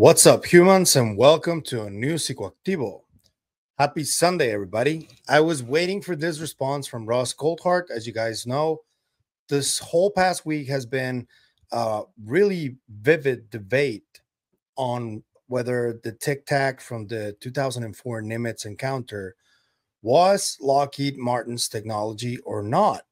What's up, humans, and welcome to a new Psicoactivo. Happy Sunday, everybody. I was waiting for this response from Ross Coulthart. As you guys know, this whole past week has been a really vivid debate on whether the Tic-Tac from the 2004 Nimitz encounter was Lockheed Martin's technology or not.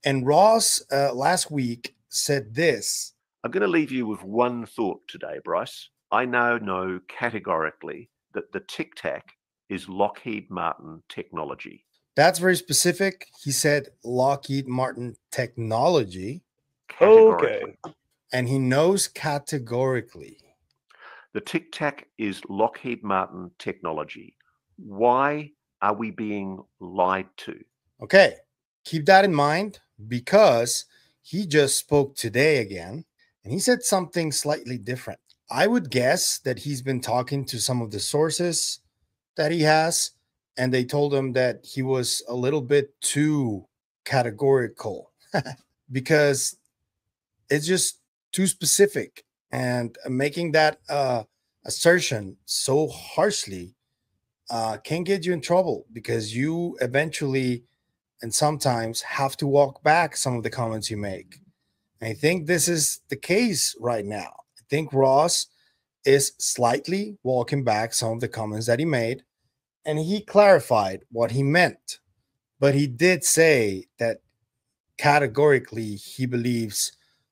And Ross last week said this. I'm going to leave you with one thought today, Bryce. I now know categorically that the Tic-Tac is Lockheed Martin technology. That's very specific. He said Lockheed Martin technology. Categorically. Okay. And he knows categorically. The Tic-Tac is Lockheed Martin technology. Why are we being lied to? Okay. Keep that in mind because he just spoke today again. And he said something slightly different. I would guess that he's been talking to some of the sources that he has, and they told him that he was a little bit too categorical because it's just too specific. And making that assertion so harshly can get you in trouble because you eventually and sometimes have to walk back some of the comments you make. I think this is the case right now. I think Ross is slightly walking back some of the comments that he made, and he clarified what he meant. But he did say that categorically he believes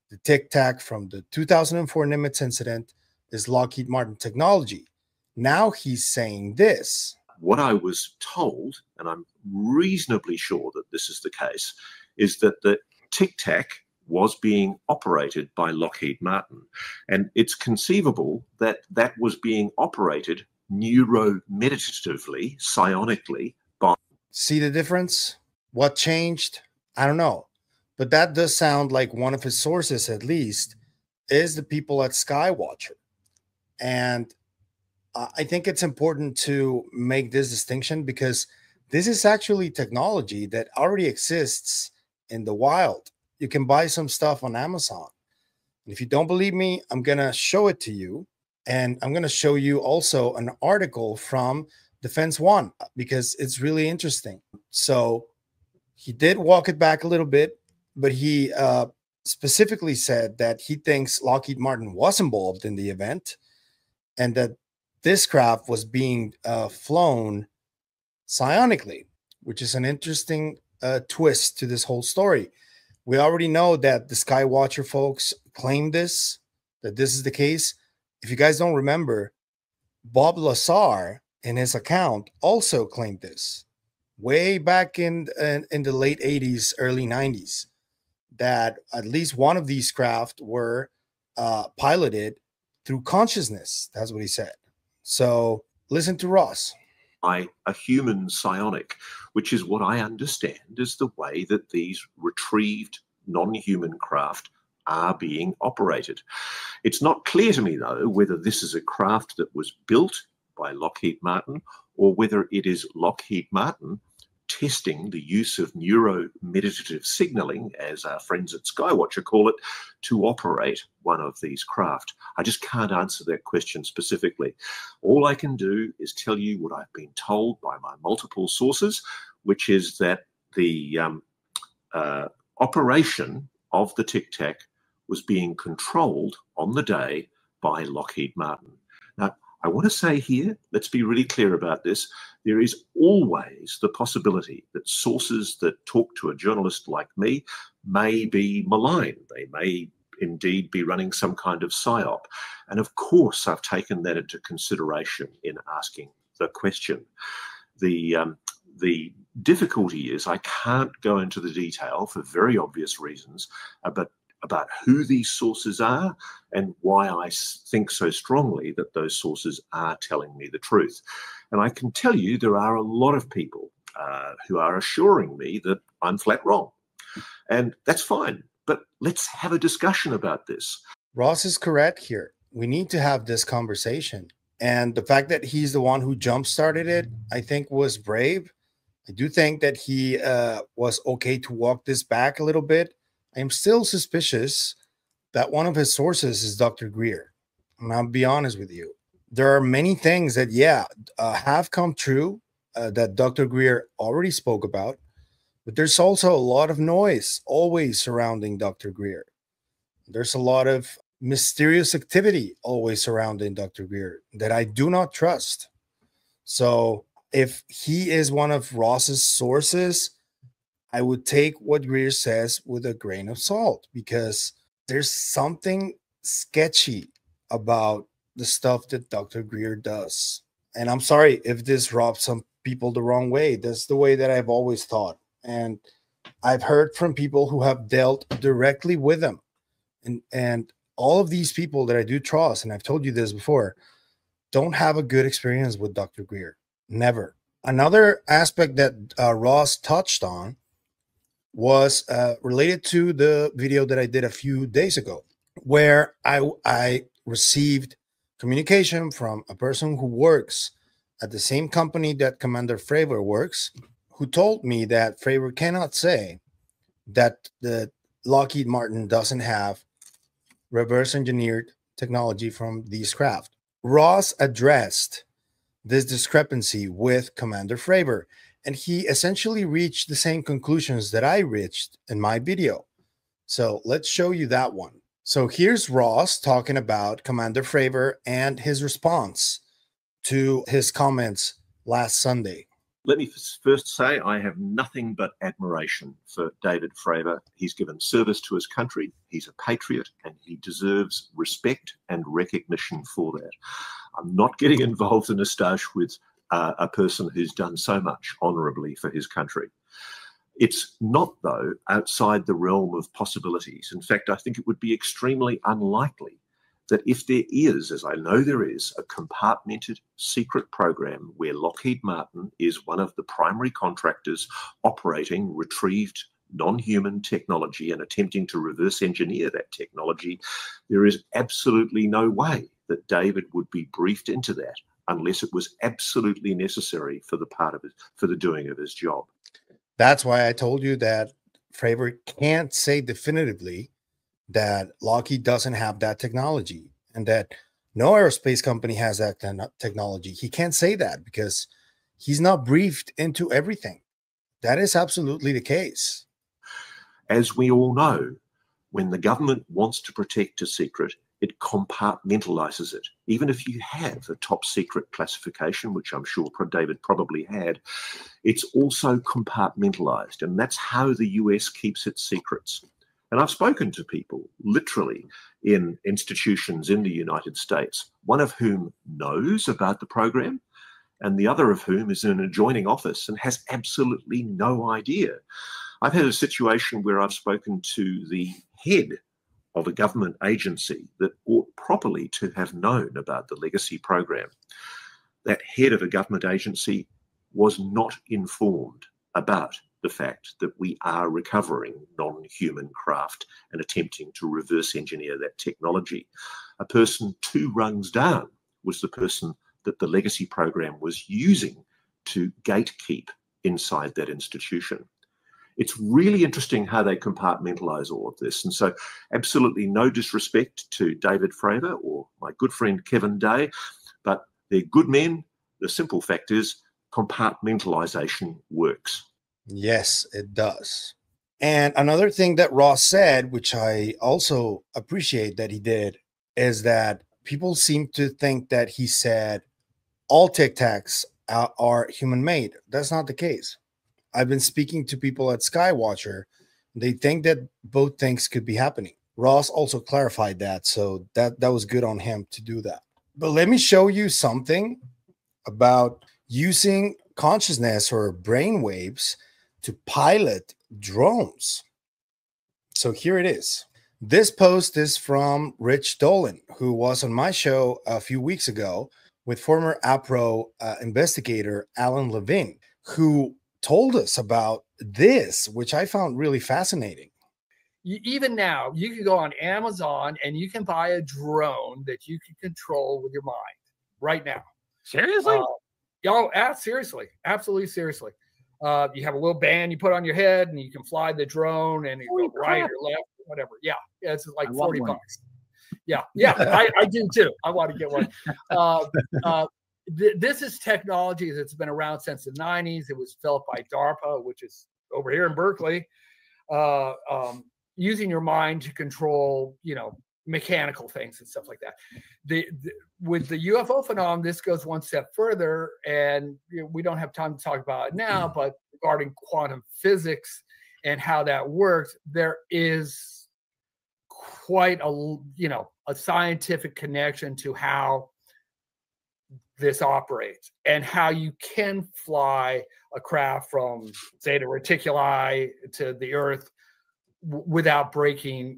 the Tic-Tac from the 2004 Nimitz incident is Lockheed Martin technology. Now he's saying this. What I was told, and I'm reasonably sure that this is the case, is that the Tic-Tac was being operated by Lockheed Martin. And it's conceivable that that was being operated neuromeditatively, psionically by... See the difference? What changed? I don't know. But that does sound like one of his sources, at least, is the people at Skywatcher. And I think it's important to make this distinction because this is actually technology that already exists in the wild. You can buy some stuff on Amazon. And if you don't believe me, I'm going to show it to you. And I'm going to show you also an article from Defense One because it's really interesting. So he did walk it back a little bit, but he specifically said that he thinks Lockheed Martin was involved in the event and that this craft was being flown psionically, which is an interesting twist to this whole story. We already know that the Skywatcher folks claim this, that this is the case. If you guys don't remember, Bob Lazar in his account also claimed this way back in the late 80s, early 90s, that at least one of these craft were piloted through consciousness. That's what he said. So listen to Ross. By a human psionic, which is what I understand is the way that these retrieved non-human craft are being operated. It's not clear to me, though, whether this is a craft that was built by Lockheed Martin or whether it is Lockheed Martin testing the use of neuromeditative signaling, as our friends at Skywatcher call it, to operate one of these craft. I just can't answer that question specifically. All I can do is tell you what I've been told by my multiple sources, which is that the operation of the Tic-Tac was being controlled on the day by Lockheed Martin. Now, I want to say here, let's be really clear about this, there is always the possibility that sources that talk to a journalist like me may be malign. They may indeed be running some kind of psyop. And of course, I've taken that into consideration in asking the question. The difficulty is I can't go into the detail for very obvious reasons about who these sources are and why I think so strongly that those sources are telling me the truth. And I can tell you there are a lot of people who are assuring me that I'm flat wrong. And that's fine, but let's have a discussion about this. Ross is correct here. We need to have this conversation. And the fact that he's the one who jump-started it, I think was brave. I do think that he was okay to walk this back a little bit. I am still suspicious that one of his sources is Dr. Greer. And I'll be honest with you. There are many things that, yeah, have come true that Dr. Greer already spoke about, but there's also a lot of noise always surrounding Dr. Greer. There's a lot of mysterious activity always surrounding Dr. Greer that I do not trust. So if he is one of Ross's sources, I would take what Greer says with a grain of salt, because there's something sketchy about the stuff that Dr. Greer does. And I'm sorry if this rubs some people the wrong way. That's the way that I've always thought. And I've heard from people who have dealt directly with him. And all of these people that I do trust, and I've told you this before, don't have a good experience with Dr. Greer. Never. Another aspect that Ross touched on was related to the video that I did a few days ago, where I received communication from a person who works at the same company that Commander Fravor works, who told me that Fravor cannot say that the Lockheed Martin doesn't have reverse engineered technology from these craft. Ross addressed this discrepancy with Commander Fravor, and he essentially reached the same conclusions that I reached in my video. So let's show you that one. So here's Ross talking about Commander Fravor and his response to his comments last Sunday. Let me first say I have nothing but admiration for David Fravor. He's given service to his country. He's a patriot, and he deserves respect and recognition for that. I'm not getting involved in a stoush with a person who's done so much honourably for his country. It's not, though, outside the realm of possibilities. In fact, I think it would be extremely unlikely that if there is, as I know there is, a compartmented secret program where Lockheed Martin is one of the primary contractors operating retrieved non-human technology and attempting to reverse engineer that technology, there is absolutely no way that David would be briefed into that unless it was absolutely necessary for the doing of his job. That's why I told you that Fravor can't say definitively that Lockheed doesn't have that technology and that no aerospace company has that technology. He can't say that because he's not briefed into everything. That is absolutely the case. As we all know, when the government wants to protect a secret, it compartmentalizes it. Even if you have a top secret classification, which I'm sure David probably had, it's also compartmentalized. And that's how the US keeps its secrets. And I've spoken to people literally in institutions in the United States, one of whom knows about the program and the other of whom is in an adjoining office and has absolutely no idea. I've had a situation where I've spoken to the head of a government agency that ought properly to have known about the legacy program. That head of a government agency was not informed about the fact that we are recovering non-human craft and attempting to reverse engineer that technology. A person 2 rungs down was the person that the legacy program was using to gatekeep inside that institution. It's really interesting how they compartmentalize all of this. And so absolutely no disrespect to David Fravor or my good friend Kevin Day, but they're good men. The simple fact is compartmentalization works. Yes, it does. And another thing that Ross said, which I also appreciate that he did, is that people seem to think that he said all Tic-Tacs are human-made. That's not the case. I've been speaking to people at Skywatcher. They think that both things could be happening. Ross also clarified that, so that was good on him to do that. But let me show you something about using consciousness or brain waves to pilot drones. So here it is. This post is from Rich Dolan, who was on my show a few weeks ago with former APRO investigator Alan Levine, who told us about this, which I found really fascinating. Even now, you can go on Amazon and you can buy a drone that you can control with your mind right now. Seriously? Seriously. Absolutely seriously. You have a little band you put on your head and you can fly the drone and you go right or left, whatever. Yeah, it's like $40. Yeah, I do too. I want to get one. This is technology that's been around since the 90s. It was developed by DARPA, which is over here in Berkeley, using your mind to control, mechanical things and stuff like that. With the UFO phenomenon, this goes one step further, and we don't have time to talk about it now, but regarding quantum physics and how that works, there is quite a scientific connection to how this operates and how you can fly a craft from Zeta Reticuli to the Earth without breaking,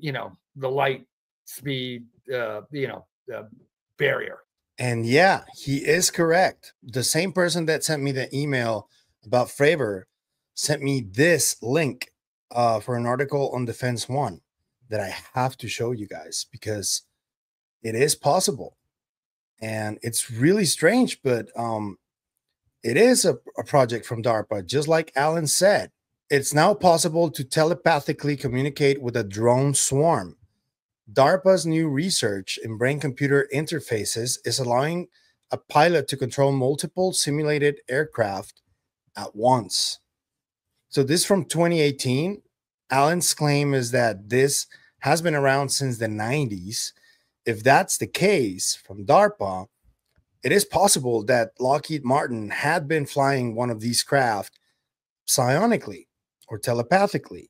the light speed, the barrier. And yeah, he is correct. The same person that sent me the email about Fraver sent me this link for an article on Defense One that I have to show you guys because it is possible. And it's really strange, but it is a project from DARPA, just like Alan said. It's now possible to telepathically communicate with a drone swarm. DARPA's new research in brain-computer interfaces is allowing a pilot to control multiple simulated aircraft at once. So this from 2018. Alan's claim is that this has been around since the 90s. If that's the case from DARPA, it is possible that Lockheed Martin had been flying one of these craft psionically or telepathically.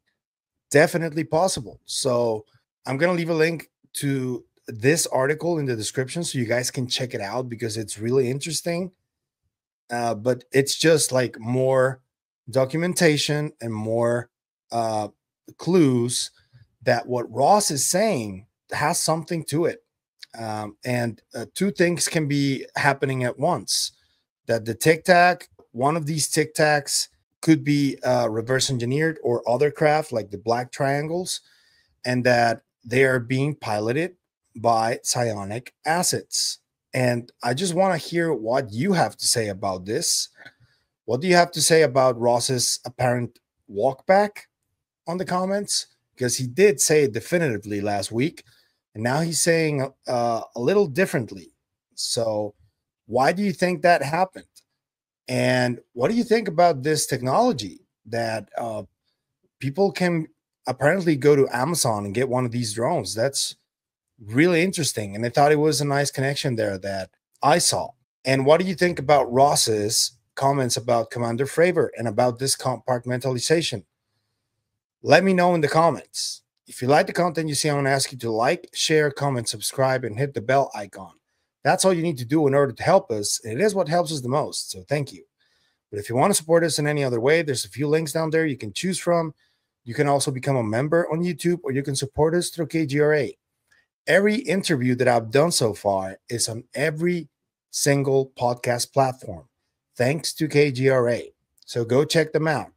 Definitely possible. So I'm going to leave a link to this article in the description so you guys can check it out because it's really interesting. But it's just like more documentation and more clues that what Ross is saying has something to it. And two things can be happening at once. That the Tic-Tac, one of these Tic-Tacs could be reverse engineered or other craft like the black triangles, and that they are being piloted by psionic assets. And I just want to hear what you have to say about this. What do you have to say about Ross's apparent walkback on the comments? Because he did say it definitively last week, and now he's saying a little differently. So why do you think that happened? And what do you think about this technology that people can apparently go to Amazon and get one of these drones? That's really interesting. And I thought it was a nice connection there that I saw. And what do you think about Ross's comments about Commander Fraver and about this compartmentalization? Let me know in the comments. If you like the content you see, I'm going to ask you to like, share, comment, subscribe, and hit the bell icon. That's all you need to do in order to help us. And it is what helps us the most. So thank you. But if you want to support us in any other way, there's a few links down there you can choose from. You can also become a member on YouTube, or you can support us through KGRA. Every interview that I've done so far is on every single podcast platform, thanks to KGRA. So go check them out.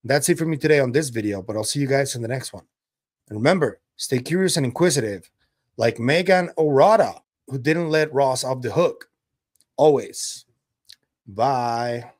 That's it for me today on this video, but I'll see you guys in the next one. And remember, stay curious and inquisitive, like Megan Ourada, who didn't let Ross off the hook. Always. Bye.